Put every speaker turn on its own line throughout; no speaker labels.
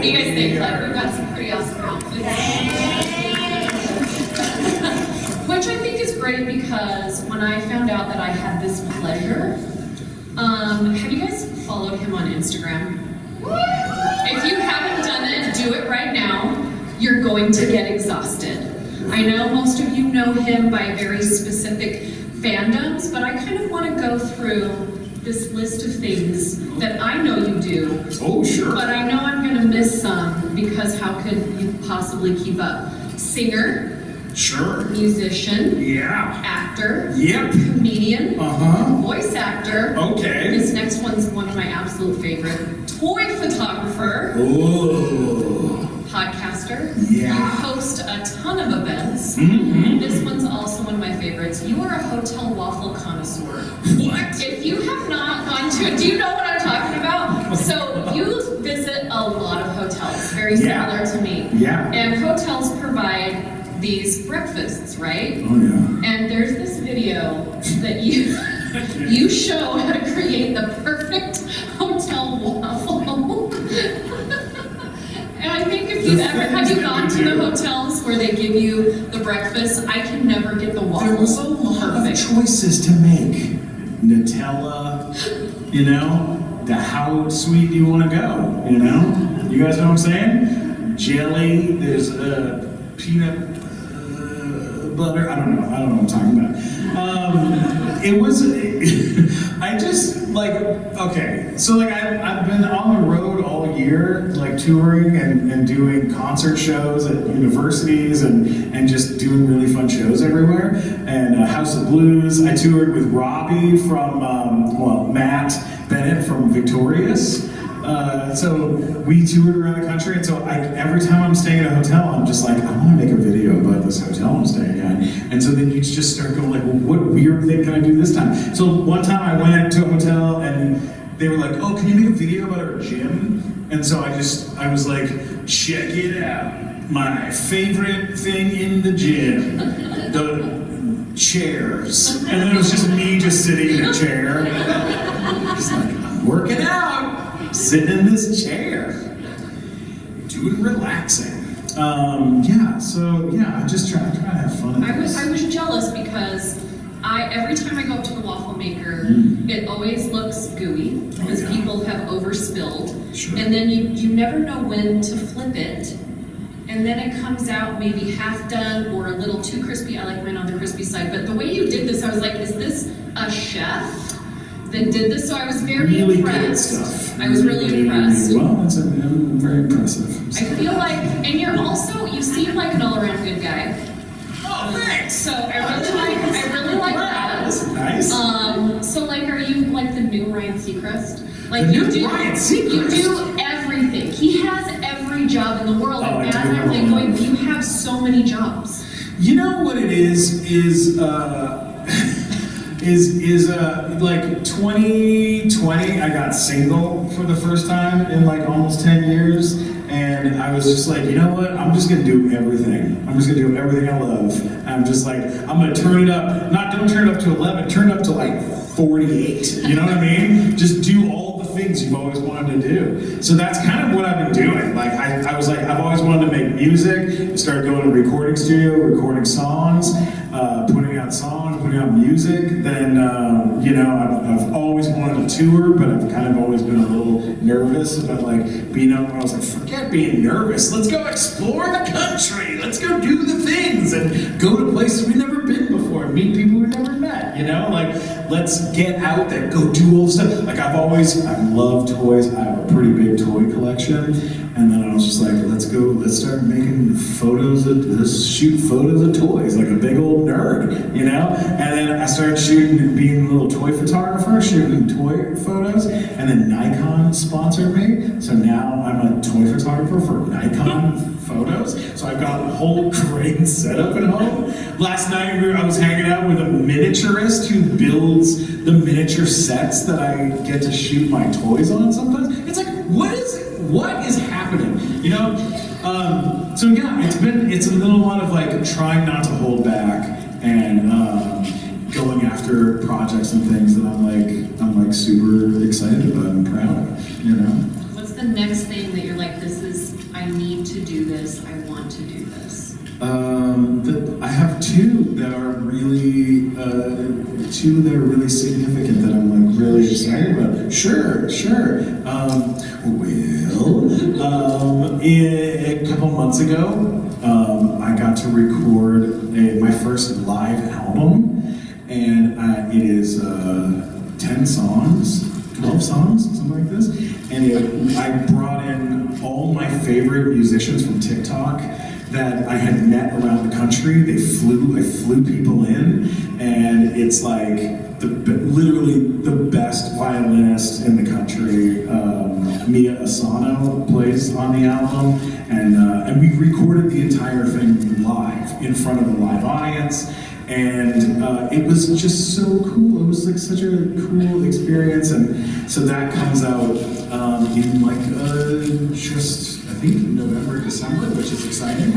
What do you guys think? Like, we've got some pretty awesome outfits. Which I think is great because when I found out that I had this pleasure, have you guys followed him on Instagram? If you haven't done it, do it right now. You're going to get exhausted. I know most of you know him by very specific fandoms, but I kind of want to go through this list of things that I know you do.
Oh, sure.
But I know I'm going to miss some because how could you possibly keep up? Singer.
Sure.
Musician.
Yeah.
Actor.
Yep.
Comedian. Voice actor.
Okay.
This next one's one of my absolute favorite. Toy photographer.
Ooh.
Podcaster.
Yeah.
You host a ton of events. This one's also one of my favorites. You are a hotel waffle connoisseur.
What?
If you have not gone to, do you know what I'm talking about? So you visit a lot of hotels, very similar to me.
Yeah.
And hotels provide these breakfasts, right?
Oh yeah.
And there's this video that you you show how to create the perfect hotel waffle. And I think if you ever have you gone to the hotels where they give you the breakfast, I can never get the waffle.
There was a lot of choices to make. Nutella, you know, how sweet do you want to go, you know? You guys know what I'm saying? Jelly, there's peanut butter, I don't know what I'm talking about. It was, I just, like, okay, so like I've been on the road all year, like touring and doing concert shows at universities and just doing really fun shows everywhere. And House of Blues, I toured with Robbie from, Matt Bennett from Victorious. So we toured around the country, and so every time I'm staying at a hotel, I'm just like, I want to make a video about this hotel I'm staying at. And so then you just start going like, well, what weird thing can I do this time? So one time I went to a hotel and they were like, oh, can you make a video about our gym? And so I was like, check it out. My favorite thing in the gym, the chairs. And then it was just me just sitting in a chair. Just like, I'm working out. Sitting in this chair, doing relaxing. I just try to have fun.
I was jealous because every time I go up to the waffle maker, it always looks gooey because people have overspilled, and then you never know when to flip it, and then it comes out maybe half done or a little too crispy. I like mine on the crispy side, but the way you did this, I was like, is this a chef that did this? So I was very impressed.
Good stuff.
I was really impressed.
Well, I'm very impressive. So.
I feel like, and you seem like an all-around good guy.
Oh, thanks.
So I really like that.
Nice.
So like, are you like the new Ryan Seacrest? Like
Ryan Seacrest.
You do everything. He has every job in the world. And as I'm like going, you have so many jobs.
You know what it is like 2020, I got single for the first time in like almost 10 years, and I was just like, you know what, I'm just gonna do everything. I'm just gonna do everything I love. I'm just like, I'm gonna turn it up, don't turn it up to 11, turn it up to like 48, you know what I mean? Just do all the things you've always wanted to do. So that's kind of what I've been doing. Like, I was like, I've always wanted to make music. I started going to a recording studio, recording songs, putting out songs, putting out music. Then, I've always wanted to tour, but I've kind of always been a little nervous about like being out there. I was like, forget being nervous. Let's go explore the country. Let's go do the things and go to places we've never been before, meet people we've never met, you know? Like, let's get out there, go do all the stuff. Like, I love toys. I have a pretty big toy collection. And then I was just like, let's start making let's shoot photos of toys, like a big old nerd, you know? And then I started being a little toy photographer, shooting toy photos, and then Nikon sponsored me. So now I'm a toy photographer for Nikon photos. So I've got a whole great setup at home. Last night I was hanging out with a miniaturist who builds the miniature sets that I get to shoot my toys on sometimes. It's like, what is happening? You know? It's a little lot of like trying not to hold back and going after projects and things that I'm like super excited about and proud of, you know?
What's the next thing that you're like, I need to do this, I want to do this?
I have two that are really significant that I'm like really excited about. Sure. A couple months ago, I got to record my first live album, and it is 10 songs, 12 songs, something like this. And I brought in all my favorite musicians from TikTok that I had met around the country. I flew people in, and it's like literally the best violinist in the country. Mia Asano plays on the album, and we recorded the entire thing live in front of a live audience. And it was just so cool. It was like such a cool experience, and so that comes out in like just I think November, December, which is exciting.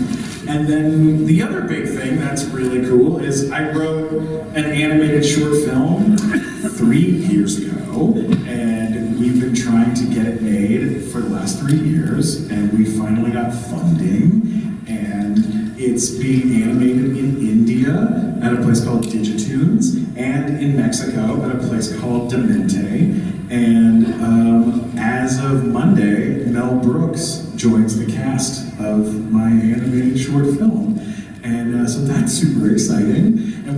And then the other big thing that's really cool is I wrote an animated short film 3 years ago, and we've been trying to get it made for the last 3 years, and we finally got funding, and it's being animated in India at a place called Digitunes, and in Mexico at a place called Demente. And as of Monday, Mel Brooks joins the cast of my animated short film. And so that's super exciting. And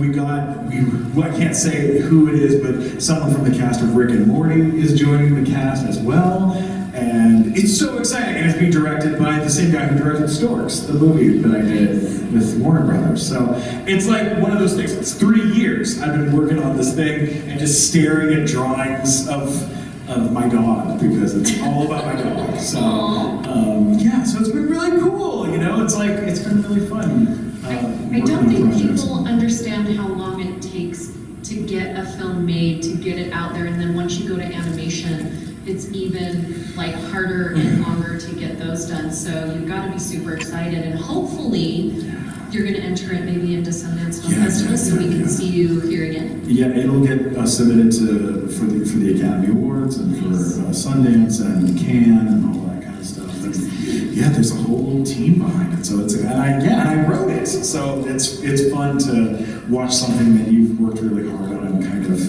I can't say who it is, but someone from the cast of Rick and Morty is joining the cast as well. And it's so exciting, and it's being directed by the same guy who directed Storks, the movie that I did with Warner Brothers. So it's like one of those things. It's 3 years I've been working on this thing and just staring at drawings of my dog, because it's all about my dog. So so it's been really cool. It's been really fun.
I don't think people understand how long it takes to get a film made, to get it out there, and then once you go to animation, it's even like harder and longer to get those done. So you've got to be super excited, and hopefully you're going to enter it maybe into Sundance Film Festival, so we can see you here again. Yeah, it'll get submitted for the Academy Awards and for Sundance and Cannes and all that kind of stuff. And there's a whole team behind it. So I wrote it. So it's fun to watch something that you've worked really hard on and kind of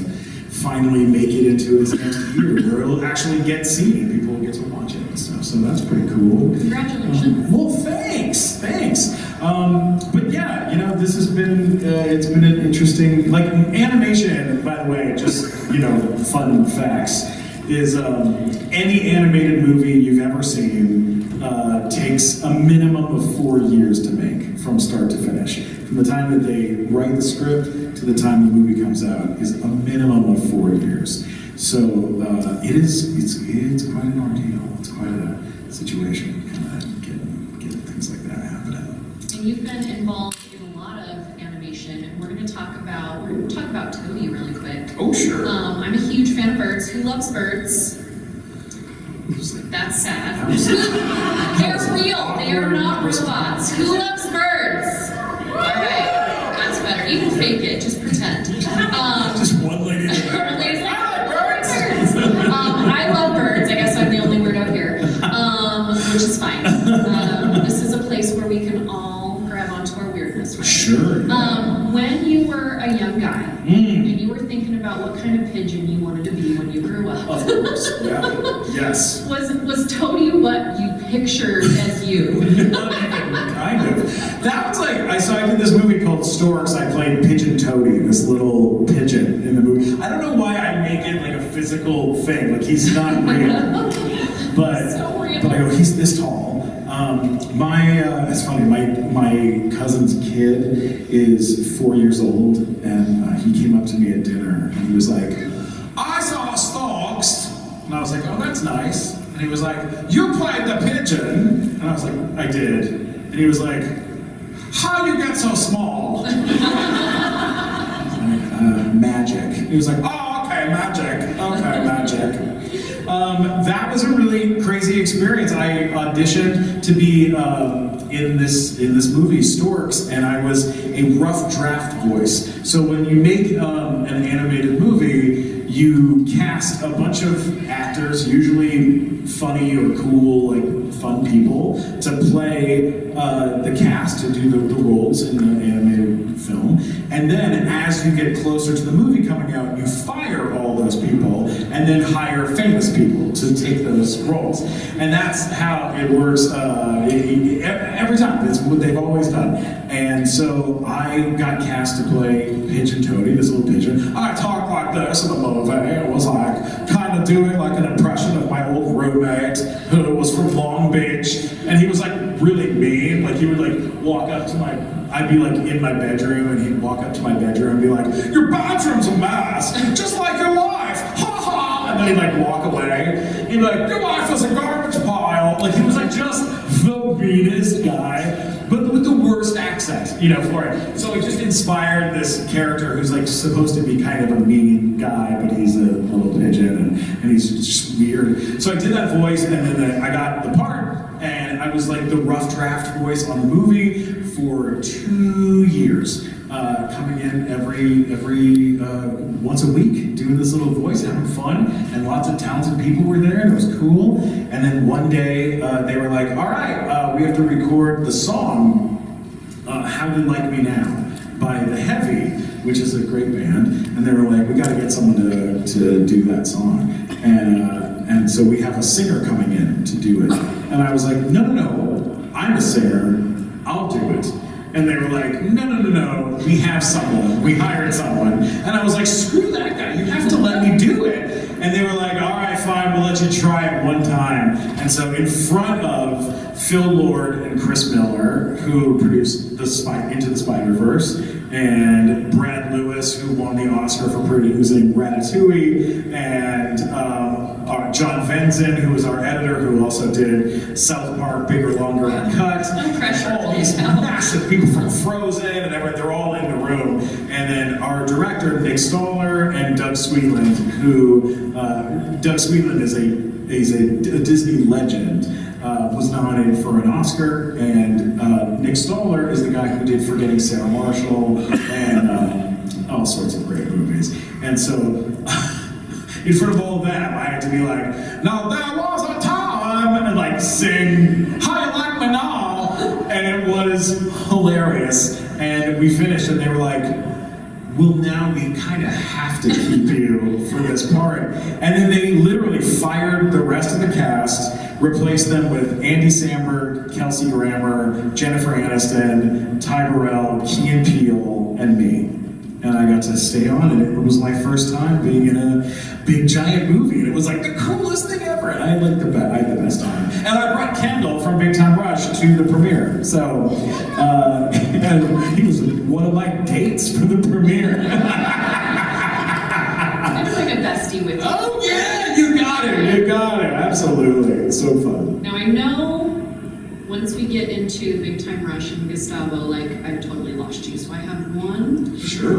finally make it into its next year, where it'll actually get seen. People will get to watch it and stuff. So that's pretty cool. Congratulations.
Well, thanks. But this has been it's been an interesting, like, animation. By the way, just fun facts is any animated movie you've ever seen takes a minimum of 4 years to make, from start to finish. From the time that they write the script to the time the movie comes out is a minimum of 4 years. So it's quite an ordeal. It's quite a situation, getting things like that happening.
And you've been involved in a lot of animation, and we're going to talk about Toby really quick.
Oh, sure.
I'm a huge fan of birds. Who loves birds? That's sad. They're real. They are not robots. Who loves birds? Alright, that's better. You can fake it. Just pretend.
Just one lady in the back.
Lady's like, birds. I love birds. I guess I'm the only weirdo here, which is fine. This is a place where we can all grab onto our weirdness. Right?
Sure.
When you were a young guy and you were thinking about what kind of pigeon you wanted to be when you grew up.
Of course, yeah. Yes.
Was Toady what you pictured as you?
Not even kind of. That was like, I did this movie called Storks. I played Pigeon Toady, this little pigeon in the movie. I don't know why I make it like a physical thing. Like, he's not real. But I go, he's this tall. It's funny, my cousin's kid is 4 years old, and he came up to me at dinner, and he was like, I saw Storks. And I was like, oh, that's nice. And he was like, you played the pigeon. And I was like, I did. And he was like, how you get so small? I was like, magic. He was like, oh, okay, magic. Okay, magic. That was a really crazy experience. I auditioned to be in this movie, Storks, and I was a rough draft voice. So when you make an animated movie, you cast a bunch of actors, usually funny or cool, like fun people, to play the cast, to do the roles in the animated film. And then as you get closer to the movie coming out, you fire all those people and then hire famous people to take those roles. And that's how it works every time. It's what they've always done. And so I got cast to play Pigeon Toady, this little pigeon. I talk like this in the movie. It was like kind of doing like an impression of my old roommate who was from Long Beach. And he was like really mean. Like he would like walk up to I'd be like in my bedroom and he'd walk up to my bedroom and be like, "Your bathroom's a mess, just like your life, ha ha!" And then he'd like walk away. He'd be like, "Your life is a garbage pile." Like he was like just the meanest guy, but with the worst accent, for it. So it just inspired this character who's like supposed to be kind of a mean guy, but he's a little pigeon and he's just weird. So I did that voice and then I got the part. And I was like the rough draft voice on the movie for 2 years, coming in every once a week, doing this little voice, having fun, and lots of talented people were there, and it was cool. And then one day they were like, "All right, we have to record the song How You Like Me Now by The Heavy," which is a great band. And they were like, "We got to get someone to do that song." And so we have a singer coming in to do it. And I was like, no, I'm a singer, I'll do it. And they were like, no, we have someone, we hired someone. And I was like, screw that guy, you have to let me do it. And they were like, all right, fine, we'll let you try it one time. And so in front of Phil Lord and Chris Miller, who produced Into the Spider-Verse, and Brad Lewis, who won the Oscar for producing Ratatouille, and John Venson, who was our editor, who also did South Park, Bigger, Longer, Uncut.
No pressure.
All these massive people from Frozen and everything, they're all in the room. And then our director, Nick Stoller, and Doug Sweetland, who, Doug Sweetland is a Disney legend, was nominated for an Oscar, and Nick Stoller is the guy who did Forgetting Sarah Marshall and all sorts of great movies. And so, in front of all of them, I had to be like, "Now there was a time," and like sing "How You Like Me Now," and it was hilarious. And we finished, and they were like, "Well, now we kind of have to keep you for this part." And then they literally fired the rest of the cast, replaced them with Andy Samberg, Kelsey Grammer, Jennifer Aniston, Ty Burrell, Key and Peele, and me. And I got to stay on, and it was my first time being in a big giant movie, and it was like the coolest thing ever. And I had the best time. And I brought Kendall from Big Time Rush to the premiere, so and he was one of my dates for the premiere.
I'm like a bestie with you.
Oh yeah, you got it, absolutely. It's so fun.
Now I know once we get into Big Time Rush and Gustavo, I've totally lost you. So I have one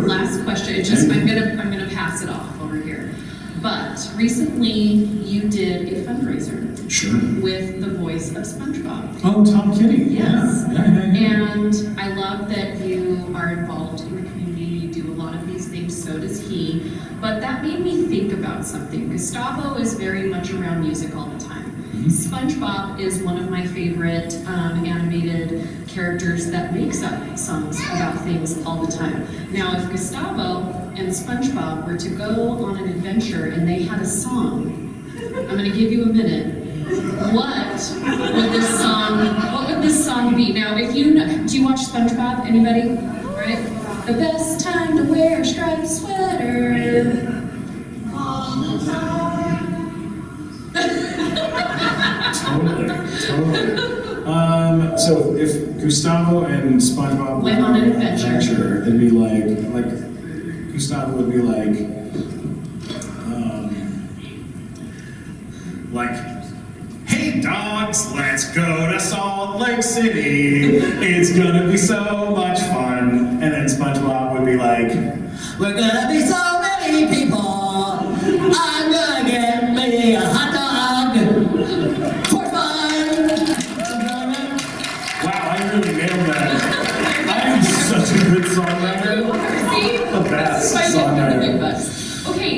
last question. It's just I'm gonna pass it off over here. But recently you did a fundraiser.
Sure.
With the voice of SpongeBob.
Oh, Tom Kitty.
Yes.
Yeah.
And I love that you are involved in the community. You do a lot of these things. So does he. But that made me think about something. Gustavo is very much around music all the time. SpongeBob is one of my favorite animated characters that makes up songs about things all the time. Now, if Gustavo and SpongeBob were to go on an adventure and they had a song, I'm going to give you a minute. What would this song be? Now, if you know, do you watch SpongeBob? Anybody? Right? The best time to wear a striped sweater.
Totally. So if Gustavo and SpongeBob
went on an adventure,
it'd be like Gustavo would be like, "Hey dogs, let's go to Salt Lake City. It's gonna be so much fun." And then SpongeBob would be like, "We're gonna be so many people. I'm gonna get me a hot dog for fun." Wow, I really nailed that. I am such a good songwriter.
See?
The best
That's why I get
songwriter.
the big bucks. Okay,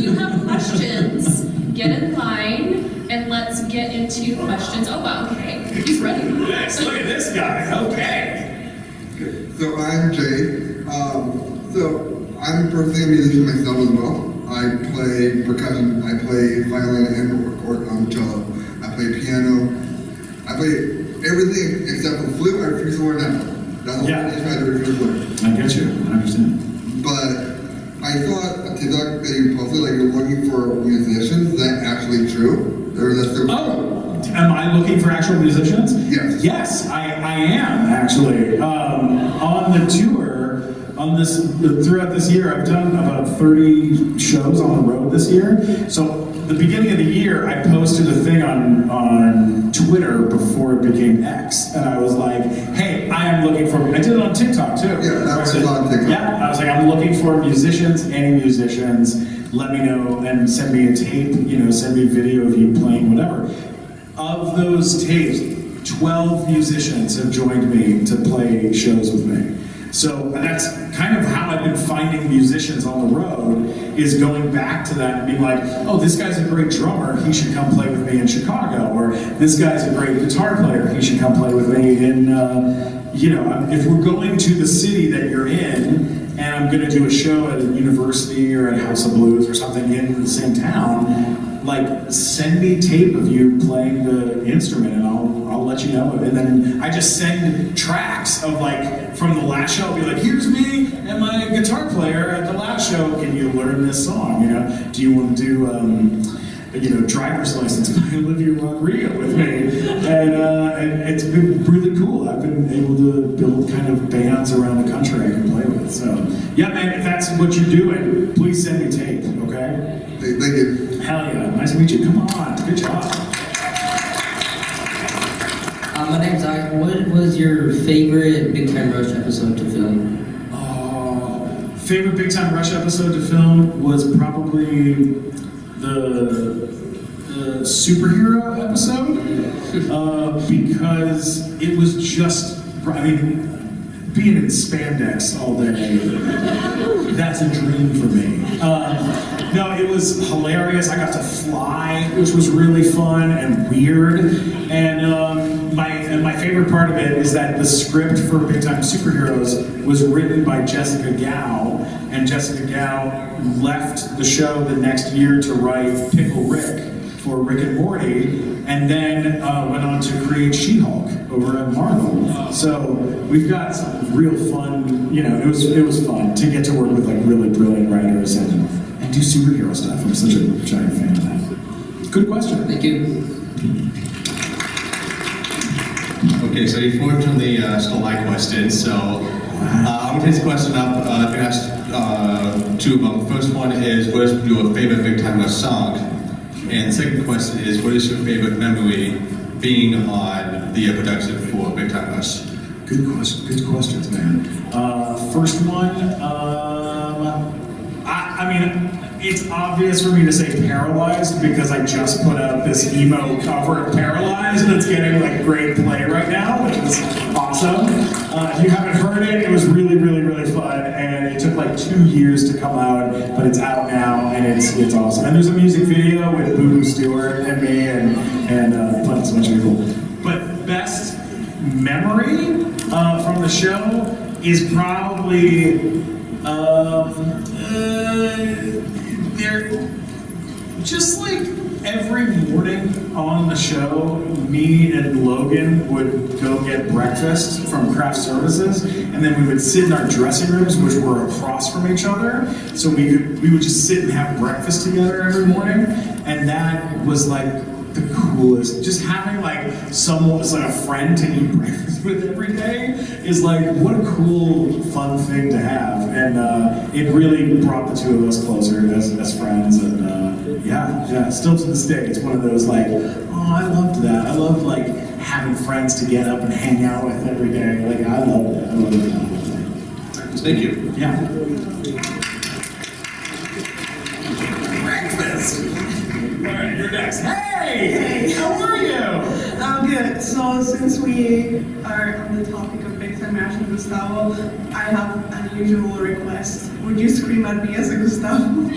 you questions. Get in line, and let's get into questions. Oh wow, okay, he's ready.
Yes, look at this guy. Okay.
So I'm Jay. I'm personally a musician myself as well. I play percussion, I play violin and cello. I play piano. I play everything except for flute. I refuse to learn that. That's the only instrument I refuse to learn.
I get you. I understand.
But I saw a TikTok that you posted, like you're looking for musicians. Is that actually true? Or is that still
Am I looking for actual musicians?
Yes.
Yes, I am actually. On the tour, throughout this year, I've done about 30 shows on the road this year. So the beginning of the year, I posted a thing on Twitter before it became X, and I was like, "Hey, I am looking for." I did it on TikTok too.
Yeah, that was on TikTok.
Yeah, I was like, "I'm looking for musicians, any musicians. Let me know and send me a tape. Send me a video of you playing whatever." Of those tapes, 12 musicians have joined me to play shows with me. So that's kind of how I've been finding musicians on the road, is going back to that and being like, oh, this guy's a great drummer, he should come play with me in Chicago. Or this guy's a great guitar player, he should come play with me in, if we're going to the city that you're in, and I'm gonna do a show at a university or at House of Blues or something in the same town, like, send me tape of you playing the instrument and I'll let you know. And then I just send tracks of, like, from the last show. I'll be like, here's me and my guitar player at the last show. Can you learn this song? Do you want to do, Driver's License by Olivia Rodrigo with me? And it's been really cool. I've been able to build kind of bands around the country I can play with. So, yeah, man, if that's what you're doing, please send me tape, okay?
Thank you.
Hell yeah, nice to meet you. Come on, good job.
My name's Zach. What was your favorite Big Time Rush episode to film?
Favorite Big Time Rush episode to film was probably the superhero episode, because it was just, being in spandex all day, that's a dream for me. No, it was hilarious. I got to fly, which was really fun and weird. And my favorite part of it is that the script for Big Time Superheroes was written by Jessica Gao, and Jessica Gao left the show the next year to write Pickle Rick for Rick and Morty, and then went on to create She-Hulk over at Marvel. So we've got some real fun, it was fun to get to work with like really brilliant writers and do superhero stuff. I'm such a giant fan of that. Good question.
Thank you.
Okay, so you formed on the stole my question, so I'm gonna take this question up. I'm gonna ask two of them. First one is, what is your favorite Big Time Rush song? And the second question is, what is your favorite memory being on the production for Big Time Rush?
Good questions, man. First one, it's obvious for me to say Paralyzed because I just put out this emo cover of Paralyzed that's getting like great play right now, which is awesome. If you haven't heard it, it was really, really, really fun, and it took like 2 years to come out, but it's out now, and it's awesome. And there's a music video with Boo Boo Stewart and me and a bunch of people. But best memory from the show is probably they're just like every morning on the show, me and Logan would go get breakfast from craft services, and then we would sit in our dressing rooms, which were across from each other, so we would just sit and have breakfast together every morning, and that was like the coolest. Just having like someone, like a friend to eat breakfast with every day is like, what a cool, fun thing to have. And it really brought the two of us closer as friends. And yeah, still to this day, it's one of those like, oh, I loved that. I loved like having friends to get up and hang out with every day. Like, I loved it. I loved it.
Thank you.
Yeah. Breakfast. All right, you're next. Hey, how are you?
I'm Good. So since we are on the topic of big time rash and Gustavo, I have an unusual request. Would you scream at me as a Gustavo?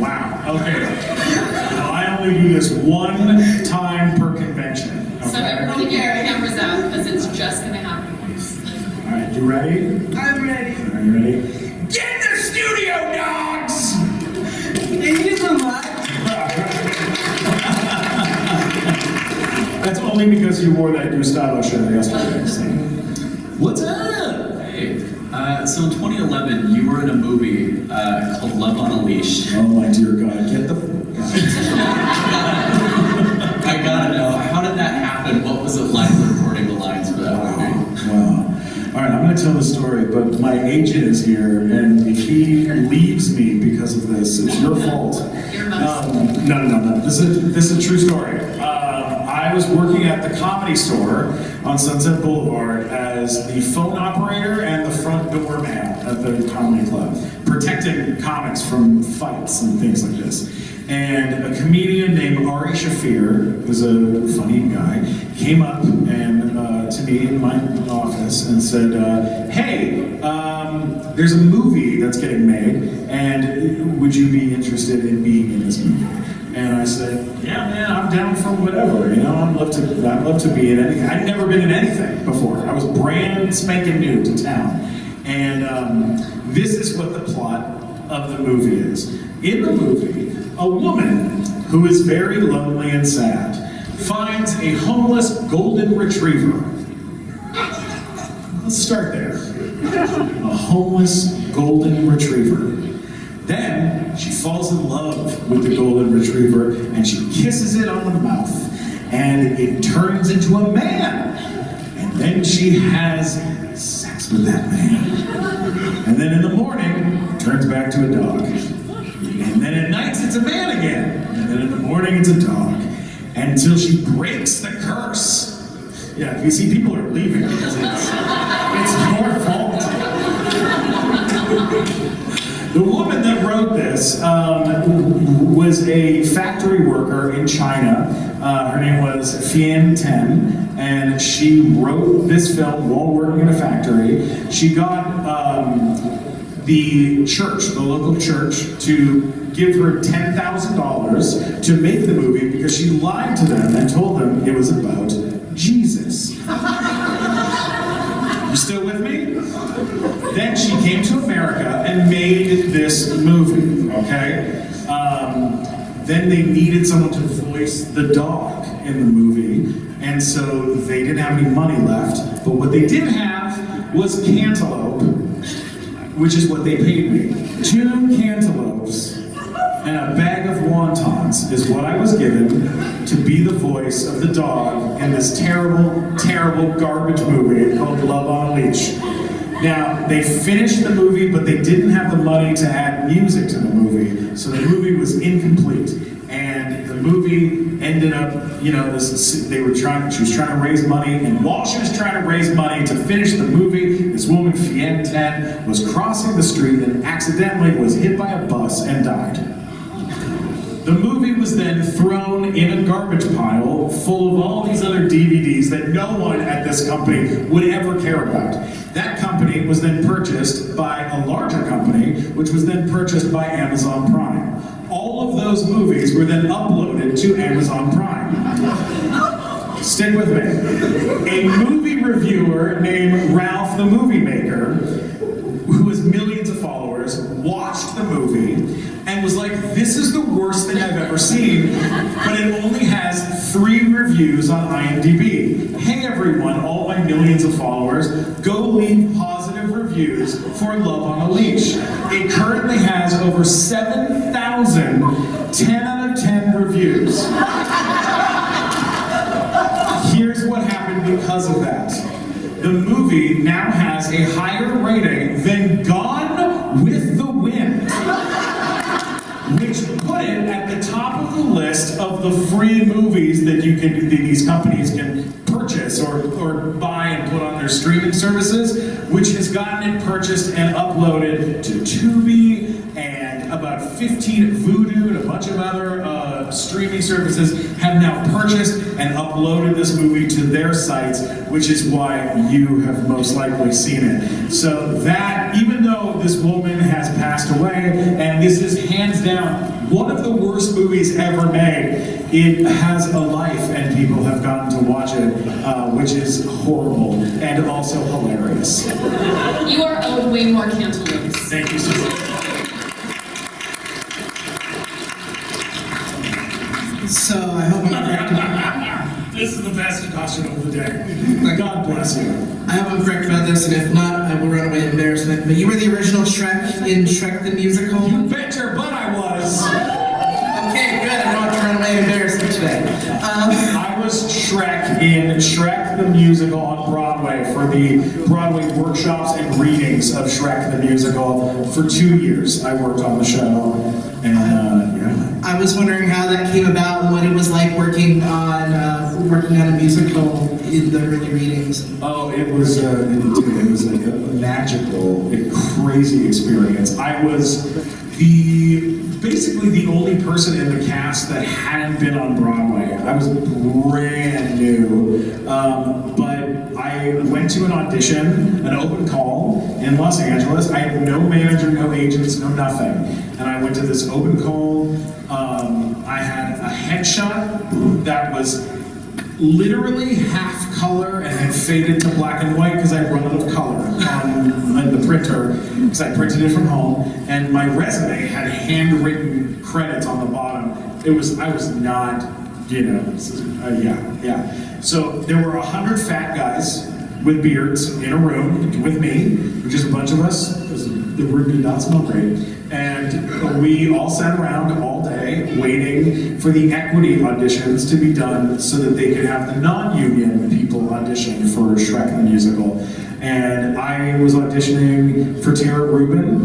Wow. Okay. Now, I only do this one time per convention. Okay?
So everybody get your cameras out because it's just gonna happen once.
All right, you ready?
I'm ready.
Are you ready? Get in the studio, dogs!
Thank you so much.
That's only because you wore that Gustavo shirt yesterday. So.
What's up? Hey. So in 2011, you were in a movie called Love on a Leash.
Oh my dear God, get the
I gotta know, how did that happen? What was it like recording the lines for that movie?
Wow. All right, I'm going to tell the story, but my agent is here, and if he leaves me because of this, it's your fault. No. This is a true story. I was working at the Comedy Store on Sunset Boulevard as the phone operator and the front door man at the comedy club, protecting comics from fights and things like this. And a comedian named Ari Shafir, who's a funny guy, came up and to me in my office and said, hey, there's a movie that's getting made, and would you be interested in being in this movie? And I said, yeah, man, I'm down for whatever. You know, I'd love to be in anything. I'd never been in anything before. I was brand spanking new to town. And this is what the plot of the movie is. In the movie, a woman who is very lonely and sad finds a homeless golden retriever. Let's start there. A homeless golden retriever. Then she falls in love with the golden retriever and she kisses it on the mouth and it turns into a man. And then she has sex with that man. And then in the morning, it turns back to a dog. And then at night, it's a man again. And then in the morning, it's a dog. Until she breaks the curse. Yeah, you see, people are leaving because it's your fault. The woman that wrote this was a factory worker in China. Her name was Fian Ten, and she wrote this film while working in a factory. She got the church, the local church, to give her $10,000 to make the movie because she lied to them and told them it was about Jesus. You still with me? Then she came to America and made this movie, okay? Then they needed someone to voice the dog in the movie, and so they didn't have any money left, but what they did have was cantaloupe, which is what they paid me. 2 cantaloupes and a bag of wontons is what I was given to be the voice of the dog in this terrible, terrible garbage movie called Love on a Leash. Now, they finished the movie, but they didn't have the money to add music to the movie, so the movie was incomplete. And the movie ended up, you know, she was trying to raise money, and while she was trying to raise money to finish the movie, this woman, Fian Ten, was crossing the street and accidentally was hit by a bus and died. The movie was then thrown in a garbage pile full of all these other DVDs that no one at this company would ever care about. That company was then purchased by a larger company, which was then purchased by Amazon Prime. All of those movies were then uploaded to Amazon Prime. Stick with me. A movie reviewer named Ralph the Movie Maker, who has millions of followers, watched the movie and was like, this is the worst thing I've ever seen, but it only has 3 reviews on IMDb. Hey everyone, all my millions of followers, go leave positive reviews for Love on a Leash. It currently has over 7,000 10 out of 10 reviews. Here's what happened because of that. The movie now has a higher rating than Gone with the Wind, which put it at the top of the list of the free movies that these companies can purchase or buy and put on their streaming services, which has gotten it purchased and uploaded to Tubi and about 15 Vudu and a bunch of other streaming services have now purchased and uploaded this movie to their sites, which is why you have most likely seen it. So that, even though this woman has passed away, and this is hands down one of the worst movies ever made, it has a life and people have gotten to watch it, which is horrible and also hilarious.
You are owed way more cantaloupes.
Thank you so much.
So I hope I'm correct.
This is the best costume of the day. God bless you.
I hope I'm correct about this, and if not, I will run away in embarrassment. But you were the original Shrek in Shrek the Musical?
You bet your butt I was.
Okay, good. I don't have to run away in embarrassment today.
I was Shrek in Shrek the Musical on Broadway for the Broadway workshops and readings of Shrek the Musical. For 2 years I worked on the show, and yeah.
I was wondering how that came about and what it was like working on a musical in the early readings.
Oh, it was a magical, crazy experience. I was basically the only person in the cast that hadn't been on Broadway. I was brand new, but I went to an audition, an open call in Los Angeles. I had no manager, no agents, no nothing. And I went to this open call. I had a headshot that was literally half color and had faded to black and white because I'd run out of color on the printer because I printed it from home, and my resume had handwritten credits on the bottom. I was not, yeah. So there were 100 fat guys with beards in a room with me, just a bunch of us, because the room did not smell great. And we all sat around all day waiting for the equity auditions to be done so that they could have the non-union people audition for Shrek the Musical. And I was auditioning for Tara Rubin,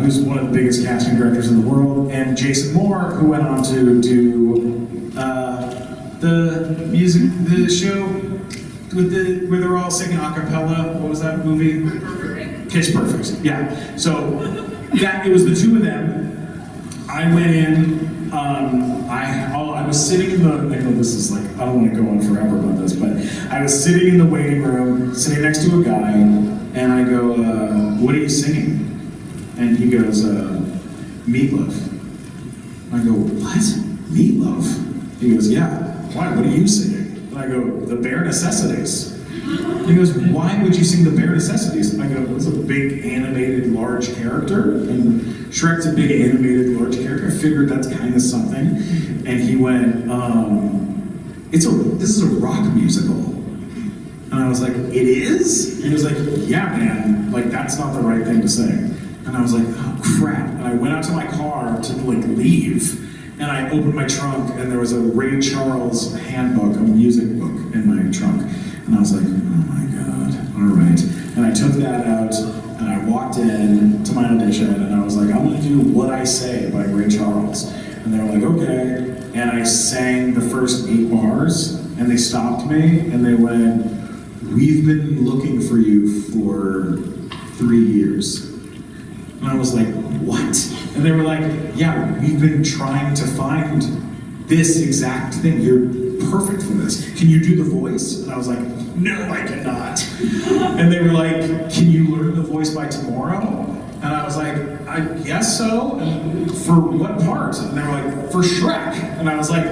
who's one of the biggest casting directors in the world, and Jason Moore, who went on to do the show where they're all singing a cappella. What was that movie? Pitch Perfect. Yeah. So it was the two of them. I went in. I was sitting in the. I know this is like, I don't want to go on forever about this, but I was sitting in the waiting room, sitting next to a guy, and I go, "What are you singing?" And he goes, "Meatloaf." I go, "What? Meatloaf?" He goes, "Yeah. Why? What are you singing?" And I go, "The Bare Necessities." He goes, "Why would you sing The Bare Necessities?" I go, "It's a big animated large character, and Shrek's a big animated large character. I figured that's kind of something." And he went, "This is a rock musical." And I was like, "It is?" And he was like, "Yeah, man, like that's not the right thing to say." And I was like, "Oh crap." And I went out to my car to like leave. And I opened my trunk, and there was a Ray Charles handbook, a music book in my trunk. And I was like, "Oh my God, all right." And I took that out, and I walked in to my audition, and I was like, "I'm gonna do What I Say by Ray Charles." And they were like, "Okay." And I sang the first 8 bars, and they stopped me, and they went, "We've been looking for you for 3 years." And I was like, "What?" And they were like, "Yeah, we've been trying to find this exact thing. You're perfect for this. Can you do the voice?" And I was like, "No, I cannot." And they were like, "Can you learn the voice by tomorrow?" And I was like, "I guess so." And for what part? And they were like, "For Shrek." And I was like,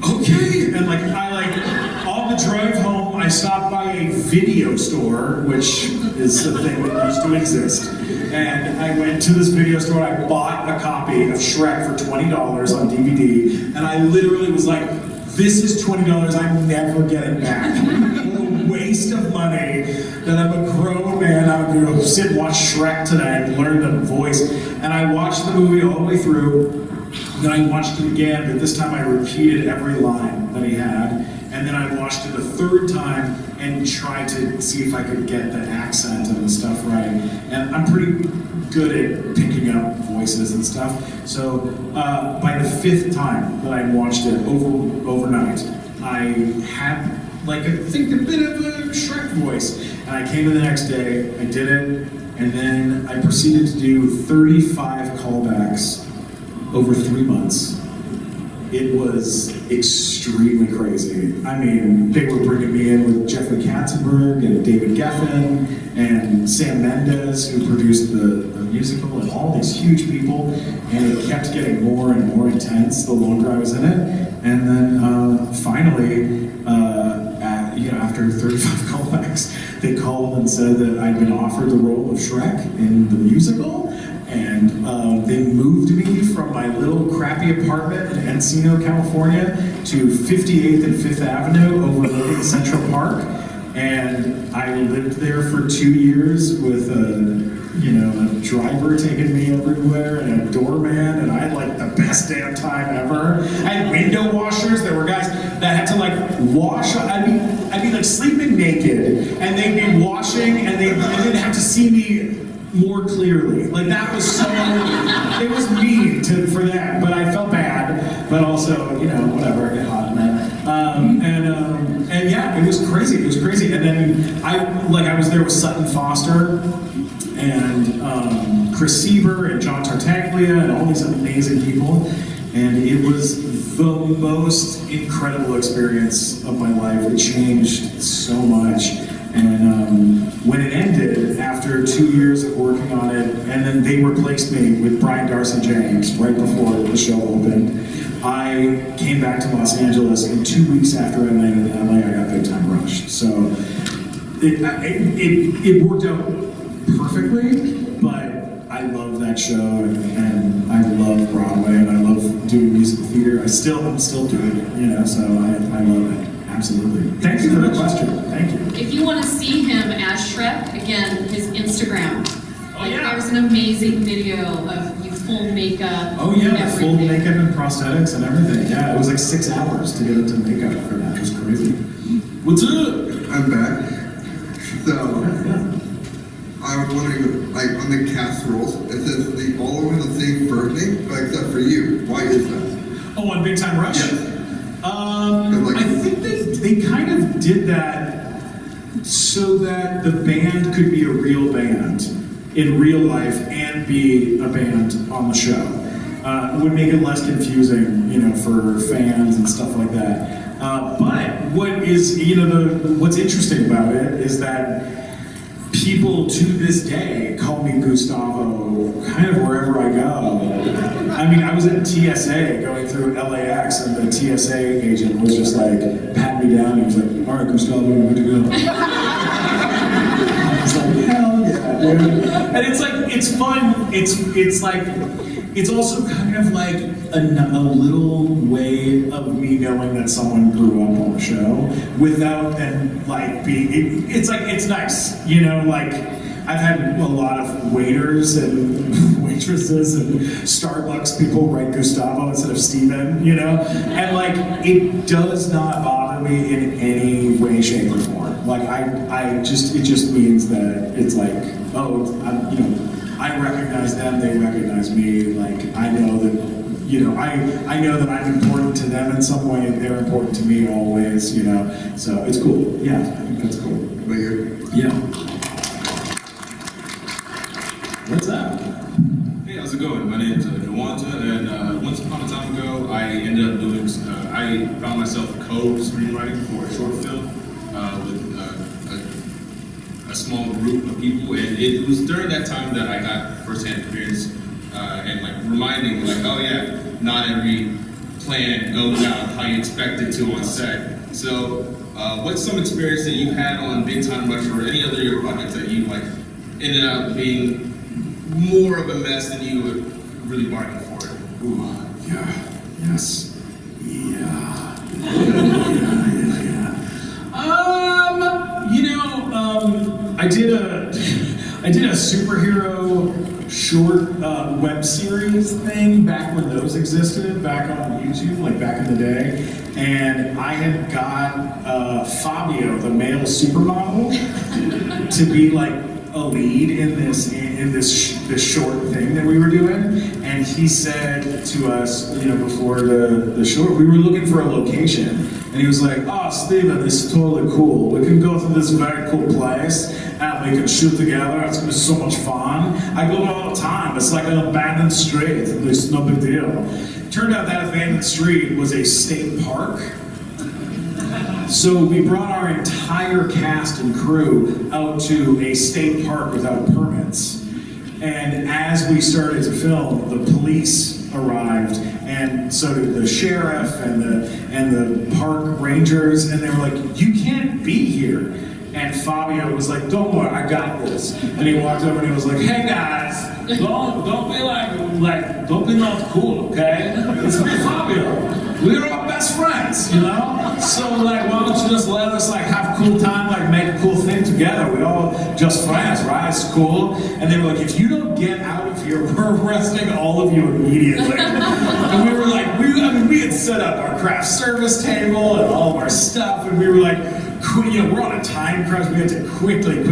"Okay." And on the drive home, I stopped by a video store, which is a thing that used to exist. And I went to this video store, and I bought a copy of Shrek for $20 on DVD. And I literally was like, "This is $20, I'm never getting back." What a waste of money that I'm a grown man, I'm gonna go sit and watch Shrek tonight and learn the voice. And I watched the movie all the way through, then I watched it again, but this time I repeated every line that he had. And then I watched it a third time and tried to see if I could get the accent and the stuff right. And I'm pretty good at picking up voices and stuff. So by the 5th time that I watched it overnight, I had a bit of a Shrek voice. And I came in the next day, I did it, And then I proceeded to do 35 callbacks over 3 months. It was extremely crazy. I mean, they were bringing me in with Jeffrey Katzenberg and David Geffen and Sam Mendes, who produced the musical, and all these huge people. And it kept getting more and more intense the longer I was in it. And then finally, after 35 callbacks, they called and said that I'd been offered the role of Shrek in the musical. And they moved me from my little crappy apartment in Encino, California to 58th and 5th Avenue overlooking Central Park. And I lived there for 2 years with a driver taking me everywhere and a doorman, and I had like the best damn time ever. I had window washers. There were guys that had to like wash. I'd be like sleeping naked, and they'd be washing, and they'd have to see me more clearly. Like that was so, it was mean for that, but I felt bad, but also, whatever, get hot in that. And yeah, it was crazy, And then I was there with Sutton Foster and Chris Sieber and John Tartaglia and all these amazing people. And it was the most incredible experience of my life. It changed so much. And when it ended, after 2 years of working on it, and then they replaced me with Brian Darcy James right before the show opened, I came back to Los Angeles, and 2 weeks after I landed in LA, I got Big Time Rush. So it worked out perfectly, but I love that show, and I love Broadway, and I love doing musical theater. I'm still doing it, so I love it. Absolutely. Thank you for the question. Thank you.
If you want to see him as Shrek, again, his Instagram.
Oh, yeah.
There's an amazing video of you full makeup.
Oh yeah,
and
full
everything.
makeup and prosthetics and everything. Yeah, it was like 6 hours to get into makeup for that. It was crazy. What's up?
I'm back. So, I was wondering, like on the cast roles, it says they all have the same first name, but except for you. Why is that?
Oh, on Big Time Rush?
Yes.
I think they kind of did that so that the band could be a real band in real life and be a band on the show. It would make it less confusing, for fans and stuff like that. But what's interesting about it is that people to this day call me Gustavo kind of wherever I go. I mean, I was at TSA going through LAX, and the TSA agent was just like patting me down. He was like, "All right, Gustavo, we're good to go." I was like, "Hell yeah, dude!" And it's like, it's fun. It's like, it's also kind of like a little way of me knowing that someone grew up on the show without them like being. It's like, it's nice, like. I've had a lot of waiters and waitresses and Starbucks people write Gustavo instead of Steven, and like it does not bother me in any way, shape, or form. Like it just means that it's like, I recognize them, they recognize me. Like I know that, I know that I'm important to them in some way, and they're important to me always, So it's cool. Yeah, I think that's cool.
Right here.
Yeah. What's up?
Hey, how's it going? My name's Jawanta, and once upon a time ago, I ended up doing, I found myself co-screenwriting for a short film with a small group of people, and it was during that time that I got first-hand experience and like reminding, like, oh yeah, not every plan goes out how you expect it to on set. So, what's some experience that you had on Big Time Rush or any other of your projects that you like ended up being more of a mess than you would really bargain for it?
Ooh, yeah, yes, yeah. I did a superhero short web series thing back when those existed, back on YouTube, like back in the day, and I had got Fabio, the male supermodel, to be like a lead in this short thing that we were doing, and he said to us, before the short, we were looking for a location, and he was like, "Oh, Steven, this is totally cool. We can go to this very cool place." And and we can shoot together. It's gonna be so much fun. I go there all the time. It's like an abandoned street. It's no big deal. Turned out that abandoned street was a state park. So we brought our entire cast and crew out to a state park without permits. And as we started to film, the police arrived, and so did the sheriff and the park rangers, and they were like, "You can't be here." And Fabio was like, "Don't worry, I got this." And he walked over and he was like, "Hey guys, don't be like don't be not cool, okay? It's me, Fabio. We're all best friends, you know? So like, why don't you just let us like have a cool time, like make a cool thing together? We all just friends, right? It's cool." And they were like, "If you don't get out of here, we're arresting all of you immediately." And we were like, we had set up our craft service table and all of our stuff, and we were like, we're on a time crunch. We had to quickly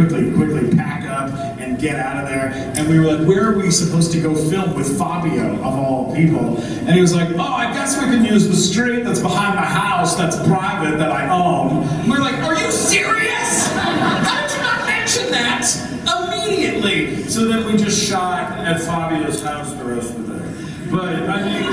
pack up and get out of there. And we were like, where are we supposed to go film with Fabio, of all people? And he was like, oh, I guess we can use the street that's behind my house that's private that I own. And we were like, are you serious? How did you not mention that immediately? So then we just shot at Fabio's house the rest of the day. But I mean,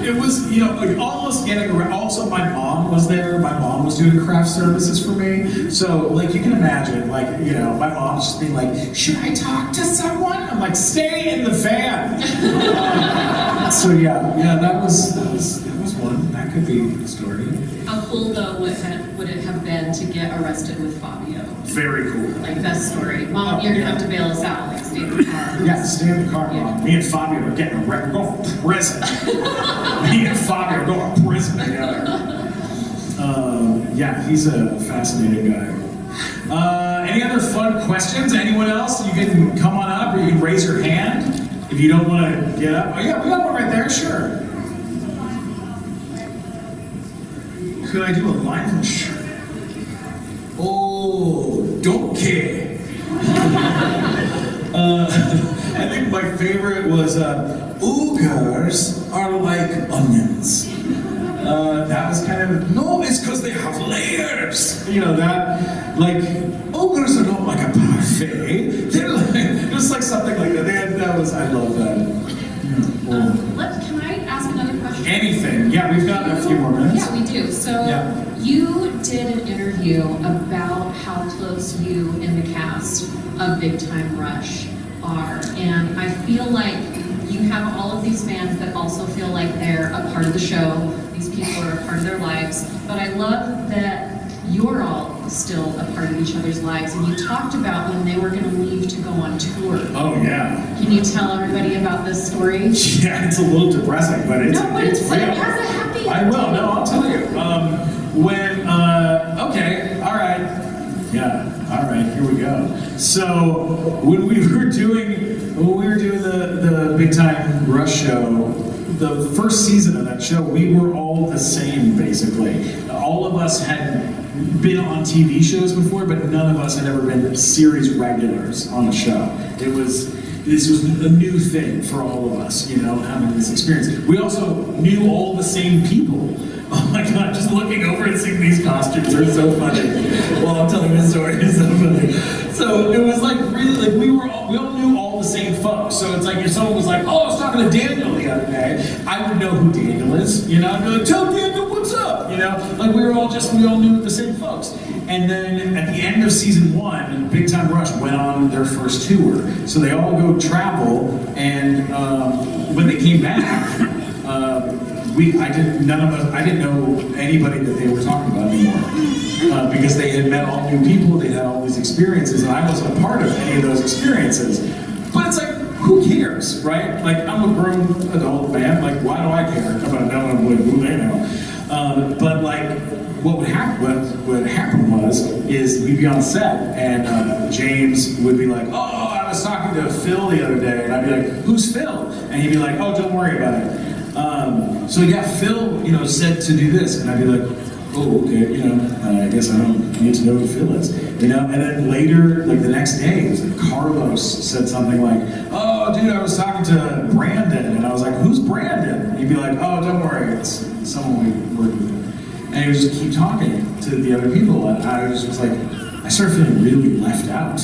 it was, like almost getting around. Also, my mom was there. My mom was doing craft services for me. So, like, you can imagine, like, my mom's just being like, should I talk to someone? I'm like, stay in the van. So that was one. That could be a story.
How cool though would it have been to get arrested with Fabio?
Very cool.
Like best story. Mom, you're gonna have to bail us out. Like stay in the car.
Yeah, stay in the car, Mom. Me and Fabio are getting arrested. We're going to prison. Me and Fabio are going to prison together. He's a fascinating guy. Any other fun questions? Anyone else? You can come on up, or you can raise your hand if you don't want to get up. Oh yeah, we got one right there. Sure. Could I do a line? Sure. Oh, don't care. I think my favorite was ogres are like onions. That was kind of, no, it's because they have layers. That, like, ogres are not like a parfait. They're like, just like something like that. I love that.
Can I ask another question?
Anything. Yeah, we've got a few more minutes.
Yeah, we do. So you did an interview about how close you and the cast of Big Time Rush are. And I feel like you have all of these fans that also feel like they're a part of the show. These people are a part of their lives. But I love that you're all still a part of each other's lives. And you talked about when they were going to leave to go on tour.
Oh, yeah.
Can you tell everybody about this story?
Yeah, it's a little depressing, but it's real.
It has a happy ending.
I will. No, I'll tell you. Okay, all right. Yeah, all right. Here we go. So when we were doing the Big Time Rush show, the first season of that show, we were all the same basically. All of us had been on TV shows before, but none of us had ever been series regulars on a show. This was a new thing for all of us, having this experience. We also knew all the same people. Oh my God, just looking over and seeing these costumes are so funny. While I'm telling this story, it's so funny. So it was like really, like we all knew all the same folks. So it's like if someone was like, oh, I was talking to Daniel the other day, I would know who Daniel is, I'd be like, tell Daniel what's up, Like we all knew the same folks. And then at the end of season 1, Big Time Rush went on their first tour. So they all go travel, and when they came back, I didn't know anybody that they were talking about anymore. Because they had met all new people, they had all these experiences, and I wasn't a part of any of those experiences. But it's like, who cares, right? Like, I'm a grown adult man, like, why do I care about knowing who they know? But like, what would happen is we'd be on set, and James would be like, oh, I was talking to Phil the other day, and I'd be like, who's Phil? And he'd be like, oh, don't worry about it. Phil, said to do this, and I'd be like, oh, okay, I guess I don't need to know who Phil is, And then later, like the next day, it was like Carlos said something like, oh, dude, I was talking to Brandon, and I was like, who's Brandon? And he'd be like, oh, don't worry, it's someone we work with. And he would just keep talking to the other people, and I was just like, I started feeling really left out.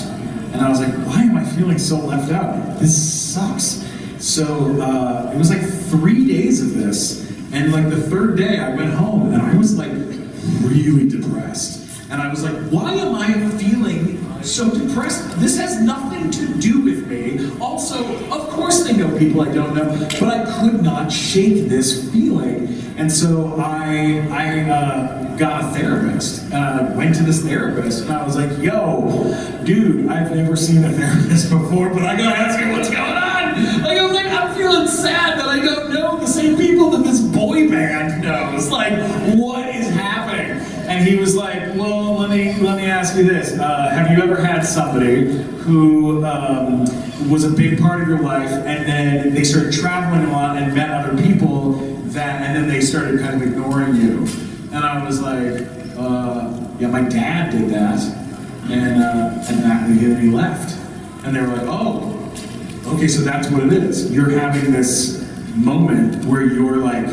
And I was like, why am I feeling so left out? This sucks. So it was like 3 days of this, and like the third day I went home and I was like really depressed. And I was like, why am I feeling so depressed? This has nothing to do with me. Also, of course they know people I don't know, but I could not shake this feeling. And so I got a therapist. Went to this therapist, and I was like, yo, dude, I've never seen a therapist before, but I gotta ask you what's going on. Like, I was like, I'm feeling sad that I don't know the same people that this boy band knows. Like, what is happening? And he was like, well, let me ask you this. Have you ever had somebody who was a big part of your life, and then they started traveling a lot and met other people and then they started kind of ignoring you? And I was like, yeah, my dad did that, and he left. And they were like, oh, okay, so that's what it is. You're having this moment where you're like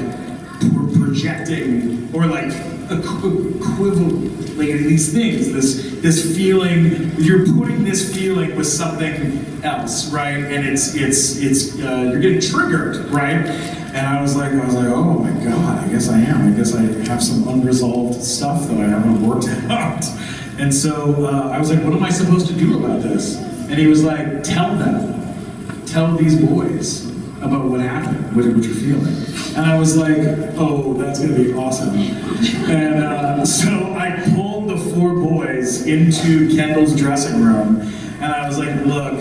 projecting or like equivalently these things, this feeling, you're putting this feeling with something else, right? And it's you're getting triggered, right? And I was like, oh my God, I guess I am. I guess I have some unresolved stuff that I haven't worked out. And so I was like, what am I supposed to do about this? And he was like, tell these boys about what happened, what you're feeling. And I was like, oh, that's gonna be awesome. And so I pulled the 4 boys into Kendall's dressing room, and I was like, look,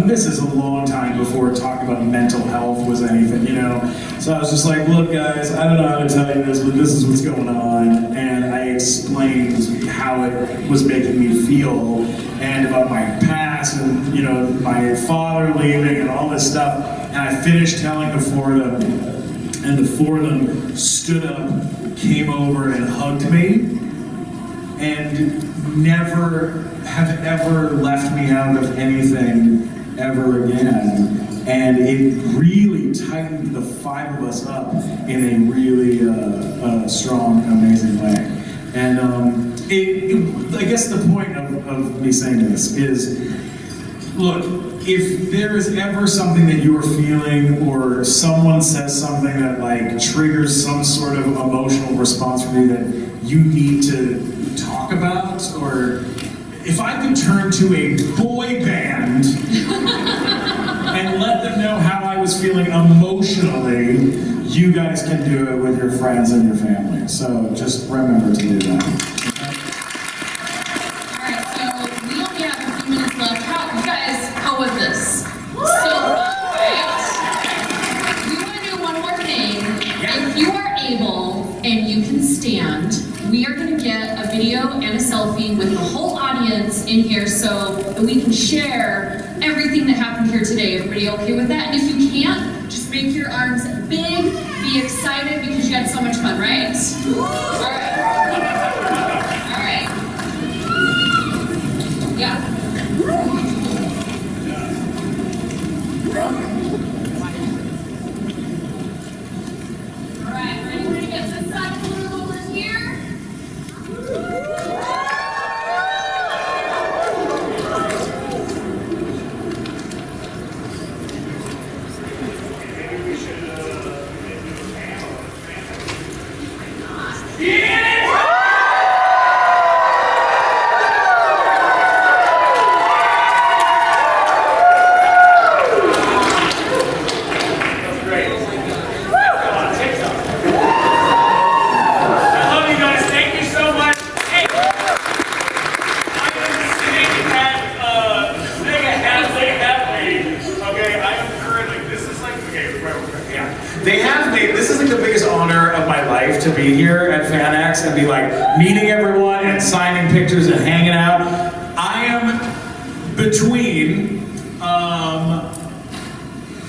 this is a long time before talking about mental health was anything, you know? So I was just like, look guys, I don't know how to tell you this, but this is what's going on. And I explained how it was making me feel, and about my past, and you know, my father leaving, and all this stuff. And I finished telling the 4 of them, and the 4 of them stood up, came over and hugged me, and never have ever left me out of anything ever again. And it really tightened the 5 of us up in a really strong, amazing way. And I guess the point of me saying this is, look, if there is ever something that you are feeling, or someone says something that like triggers some sort of emotional response from you that you need to talk about, or if I could turn to a boy band and let them know how I was feeling emotionally, you guys can do it with your friends and your family. So just remember to do that.
How was this? So, right? We want to do one more thing. If you are able and you can stand, we are going to get a video and a selfie with the whole audience in here so that we can share everything that happened here today. Everybody okay with that? And if you can't, just make your arms big, be excited because you had so much fun, right? All right. All right. Yeah. Alright, ready to get this side of the room over here?
To be here at FanX and be like meeting everyone and signing pictures and hanging out. I am between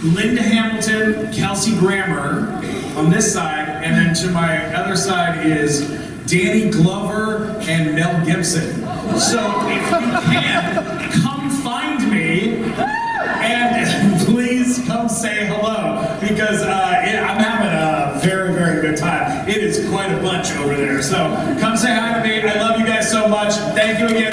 Linda Hamilton, Kelsey Grammer on this side, and then to my other side is Danny Glover and Mel Gibson. So if you can, come find me and please come say hello, because I'm having a very, very good time. It is quite a bunch over there. So come say hi to me. I love you guys so much. Thank you again.